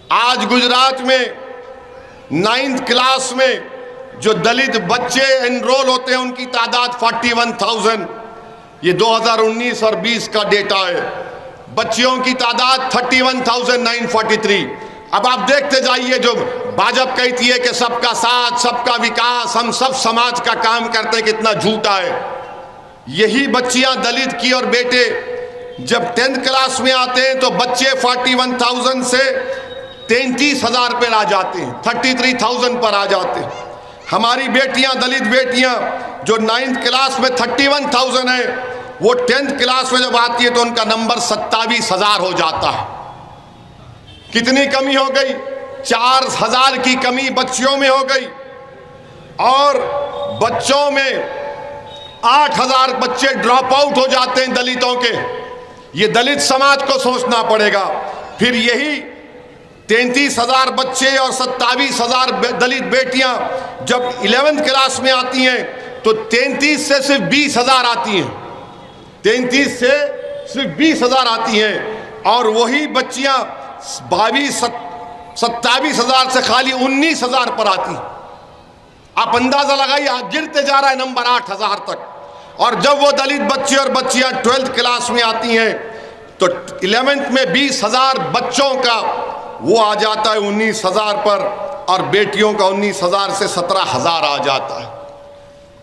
आज गुजरात में 9th class में जो दलित बच्चे एनरोल होते हैं उनकी तादाद 41,000। ये 2019 और 20 का डेटा है। बच्चियों की तादाद 31,943। अब आप देखते जाइए, जो भाजपा कहती है कि सबका साथ सबका विकास, हम सब समाज का काम करते हैं, कितना झूठा है। यही बच्चियां दलित की और बेटे जब 10th क्लास में आते हैं तो बच्चे 41,000 से 33,000 पर आ जाते हैं, 33,000 पर आ जाते हैं। हमारी बेटियां, दलित बेटियां जो 9th क्लास में 31,000 है, वो 10th क्लास में जब आती है तो उनका नंबर 27,000 हो जाता है। कितनी कमी हो गई? 4,000 की कमी बच्चियों में हो गई। और बच्चों में 8,000 बच्चे ड्रॉप आउट हो जाते हैं दलितों के। ये दलित समाज को सोचना पड़ेगा। फिर यही 33,000 बच्चे और 27,000 दलित बेटियां जब 11th क्लास में आती हैं तो 33 से सिर्फ 20,000 आती हैं, 33 से सिर्फ 20,000 आती हैं। और वही बच्चियां 27,000 से खाली 19,000 पर आती। आप अंदाजा लगाइए, गिरते जा रहा है नंबर 8,000 तक। और जब वो दलित बच्चे और बच्चियां 12th क्लास में आती हैं तो 11th में 20,000 बच्चों का वो आ जाता है 19,000 पर, और बेटियों का 19,000 से 17,000 आ जाता है।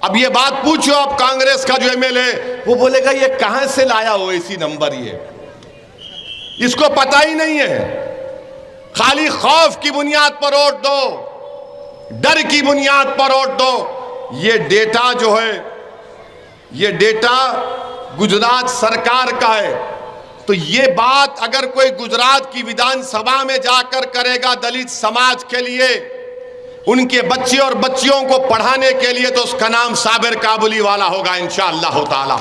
अब ये बात पूछो आप कांग्रेस का जो एमएलए, वो बोलेगा ये कहां से लाया हो ऐसी नंबर, ये इसको पता ही नहीं है। खाली खौफ की बुनियाद पर वोट दो, डर की बुनियाद पर वोट दो। ये डेटा जो है, ये डेटा गुजरात सरकार का है। तो ये बात अगर कोई गुजरात की विधानसभा में जाकर करेगा दलित समाज के लिए, उनके बच्चे और बच्चियों को पढ़ाने के लिए, तो उसका नाम साबिर काबुली वाला होगा इंशाअल्लाह ताला।